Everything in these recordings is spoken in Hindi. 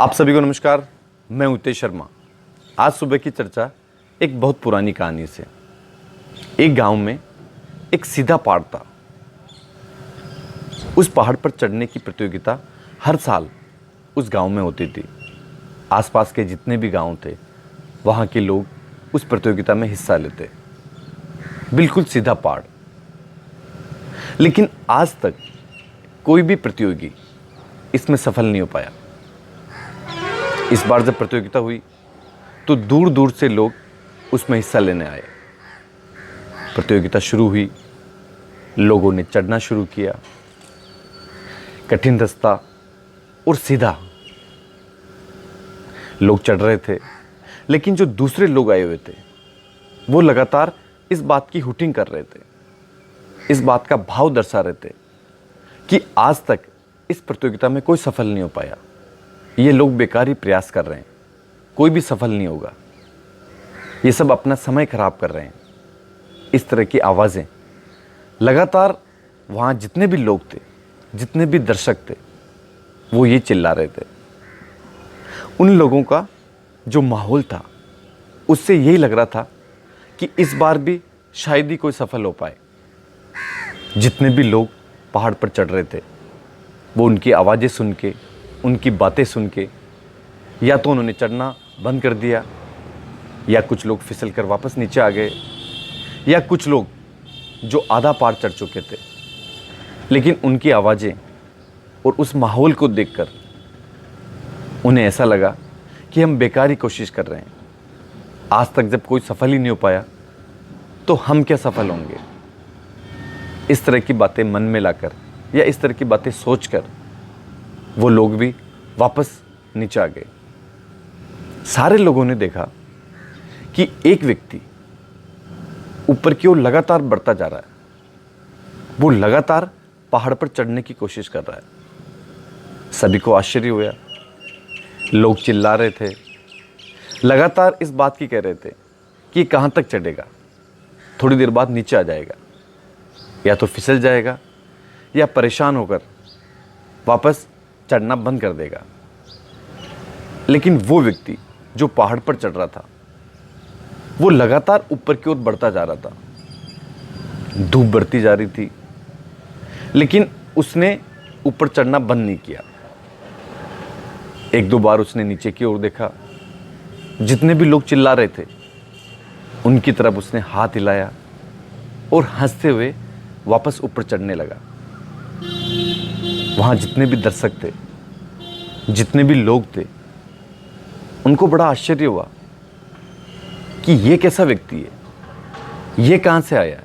आप सभी को नमस्कार। मैं उतेश शर्मा। आज सुबह की चर्चा एक बहुत पुरानी कहानी से। एक गांव में एक सीधा पहाड़ था। उस पहाड़ पर चढ़ने की प्रतियोगिता हर साल उस गांव में होती थी। आसपास के जितने भी गांव थे वहां के लोग उस प्रतियोगिता में हिस्सा लेते। बिल्कुल सीधा पहाड़। लेकिन आज तक कोई भी प्रतियोगी इसमें सफल नहीं हो पाया। इस बार जब प्रतियोगिता हुई तो दूर दूर से लोग उसमें हिस्सा लेने आए। प्रतियोगिता शुरू हुई, लोगों ने चढ़ना शुरू किया। कठिन रास्ता और सीधा। लोग चढ़ रहे थे, लेकिन जो दूसरे लोग आए हुए थे वो लगातार इस बात की हुटिंग कर रहे थे, इस बात का भाव दर्शा रहे थे कि आज तक इस प्रतियोगिता में कोई सफल नहीं हो पाया। ये लोग बेकार ही प्रयास कर रहे हैं, कोई भी सफल नहीं होगा, ये सब अपना समय खराब कर रहे हैं। इस तरह की आवाज़ें लगातार वहाँ जितने भी लोग थे, जितने भी दर्शक थे, वो ये चिल्ला रहे थे। उन लोगों का जो माहौल था उससे यही लग रहा था कि इस बार भी शायद ही कोई सफल हो पाए। जितने भी लोग पहाड़ पर चढ़ रहे थे वो उनकी आवाज़ें सुन के, उनकी बातें सुन के या तो उन्होंने चढ़ना बंद कर दिया, या कुछ लोग फिसल कर वापस नीचे आ गए, या कुछ लोग जो आधा पार चढ़ चुके थे। लेकिन उनकी आवाज़ें और उस माहौल को देखकर उन्हें ऐसा लगा कि हम बेकार ही कोशिश कर रहे हैं। आज तक जब कोई सफल ही नहीं हो पाया तो हम क्या सफल होंगे। इस तरह की बातें मन में लाकर या इस तरह की बातें सोचकर वो लोग भी वापस नीचे आ गए। सारे लोगों ने देखा कि एक व्यक्ति ऊपर की ओर लगातार बढ़ता जा रहा है। वो लगातार पहाड़ पर चढ़ने की कोशिश कर रहा है। सभी को आश्चर्य हुआ। लोग चिल्ला रहे थे, लगातार इस बात की कह रहे थे कि कहाँ तक चढ़ेगा, थोड़ी देर बाद नीचे आ जाएगा, या तो फिसल जाएगा या परेशान होकर वापस चढ़ना बंद कर देगा। लेकिन वो व्यक्ति जो पहाड़ पर चढ़ रहा था वो लगातार ऊपर की ओर बढ़ता जा रहा था। धूप बढ़ती जा रही थी, लेकिन उसने ऊपर चढ़ना बंद नहीं किया। एक दो बार उसने नीचे की ओर देखा। जितने भी लोग चिल्ला रहे थे उनकी तरफ उसने हाथ हिलाया और हंसते हुए वापस ऊपर चढ़ने लगा। वहाँ जितने भी दर्शक थे, जितने भी लोग थे, उनको बड़ा आश्चर्य हुआ कि ये कैसा व्यक्ति है, ये कहाँ से आया है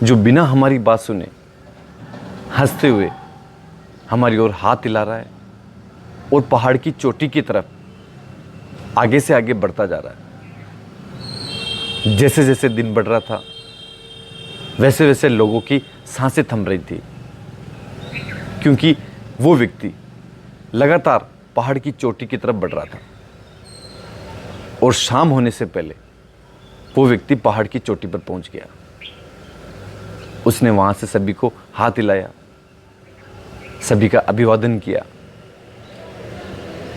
जो बिना हमारी बात सुने हंसते हुए हमारी ओर हाथ हिला रहा है और पहाड़ की चोटी की तरफ आगे से आगे बढ़ता जा रहा है। जैसे जैसे दिन बढ़ रहा था वैसे वैसे लोगों की सांसें थम रही थी, क्योंकि वो व्यक्ति लगातार पहाड़ की चोटी की तरफ बढ़ रहा था। और शाम होने से पहले वो व्यक्ति पहाड़ की चोटी पर पहुंच गया। उसने वहां से सभी को हाथ हिलाया, सभी का अभिवादन किया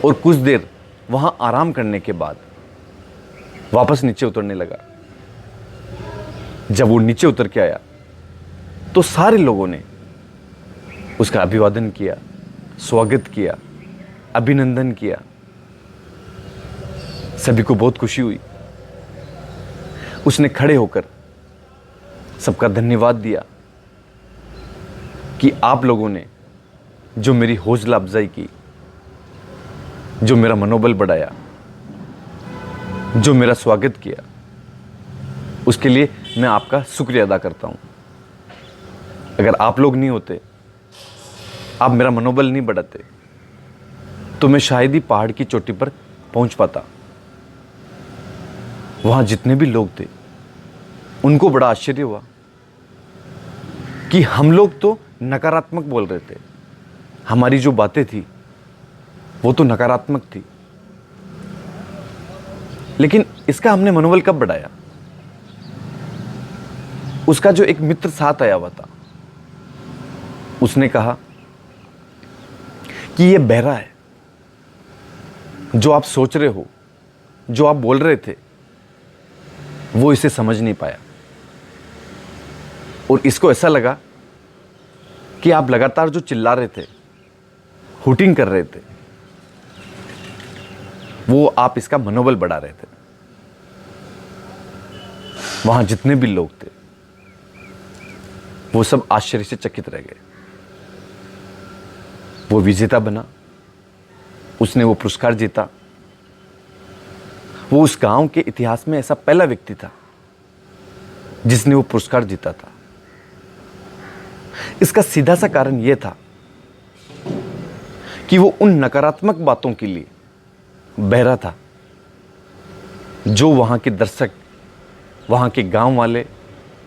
और कुछ देर वहां आराम करने के बाद वापस नीचे उतरने लगा। जब वो नीचे उतर के आया तो सारे लोगों ने उसका अभिवादन किया, स्वागत किया, अभिनंदन किया। सभी को बहुत खुशी हुई। उसने खड़े होकर सबका धन्यवाद दिया कि आप लोगों ने जो मेरी हौसला अफजाई की, जो मेरा मनोबल बढ़ाया, जो मेरा स्वागत किया, उसके लिए मैं आपका शुक्रिया अदा करता हूं। अगर आप लोग नहीं होते, आप मेरा मनोबल नहीं बढ़ाते, तो मैं शायद ही पहाड़ की चोटी पर पहुंच पाता। वहां जितने भी लोग थे उनको बड़ा आश्चर्य हुआ कि हम लोग तो नकारात्मक बोल रहे थे, हमारी जो बातें थी वो तो नकारात्मक थी, लेकिन इसका हमने मनोबल कब बढ़ाया। उसका जो एक मित्र साथ आया हुआ था उसने कहा कि ये बहरा है, जो आप सोच रहे हो, जो आप बोल रहे थे, वो इसे समझ नहीं पाया और इसको ऐसा लगा कि आप लगातार जो चिल्ला रहे थे, हुटिंग कर रहे थे, वो आप इसका मनोबल बढ़ा रहे थे। वहां जितने भी लोग थे वो सब आश्चर्य से चकित रह गए। वो विजेता बना, उसने वो पुरस्कार जीता। वो उस गांव के इतिहास में ऐसा पहला व्यक्ति था जिसने वो पुरस्कार जीता था। इसका सीधा सा कारण यह था कि वो उन नकारात्मक बातों के लिए बहरा था जो वहां के दर्शक, वहां के गांव वाले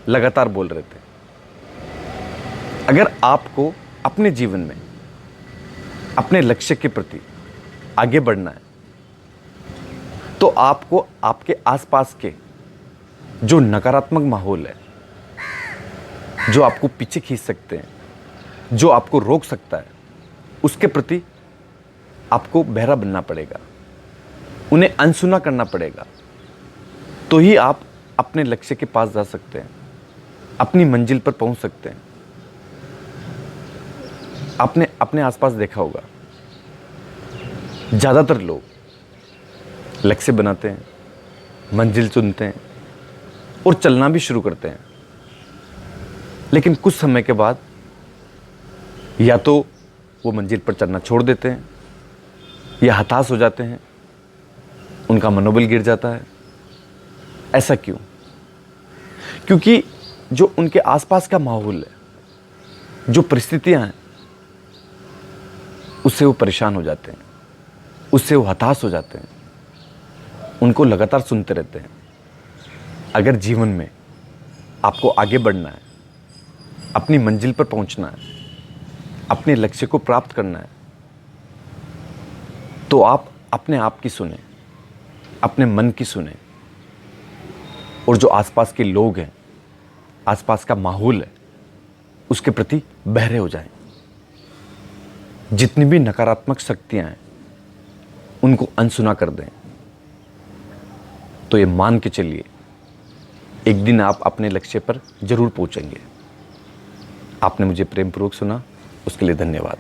लगातार बोल रहे थे। अगर आपको अपने जीवन में अपने लक्ष्य के प्रति आगे बढ़ना है तो आपको आपके आसपास के जो नकारात्मक माहौल है, जो आपको पीछे खींच सकते हैं, जो आपको रोक सकता है, उसके प्रति आपको बहरा बनना पड़ेगा, उन्हें अनसुना करना पड़ेगा। तो ही आप अपने लक्ष्य के पास जा सकते हैं, अपनी मंजिल पर पहुंच सकते हैं। आपने अपने आसपास देखा होगा, ज़्यादातर लोग लक्ष्य बनाते हैं, मंजिल चुनते हैं और चलना भी शुरू करते हैं, लेकिन कुछ समय के बाद या तो वो मंजिल पर चलना छोड़ देते हैं या हताश हो जाते हैं, उनका मनोबल गिर जाता है। ऐसा क्यों? क्योंकि जो उनके आसपास का माहौल है, जो परिस्थितियां हैं, उससे वो परेशान हो जाते हैं, उससे वो हताश हो जाते हैं, उनको लगातार सुनते रहते हैं। अगर जीवन में आपको आगे बढ़ना है, अपनी मंजिल पर पहुंचना है, अपने लक्ष्य को प्राप्त करना है, तो आप अपने आप की सुने, अपने मन की सुने और जो आसपास के लोग हैं, आसपास का माहौल है, उसके प्रति बहरे हो जाएं। जितनी भी नकारात्मक शक्तियां हैं उनको अनसुना कर दें। तो ये मान के चलिए, एक दिन आप अपने लक्ष्य पर जरूर पहुंचेंगे। आपने मुझे प्रेमपूर्वक सुना, उसके लिए धन्यवाद।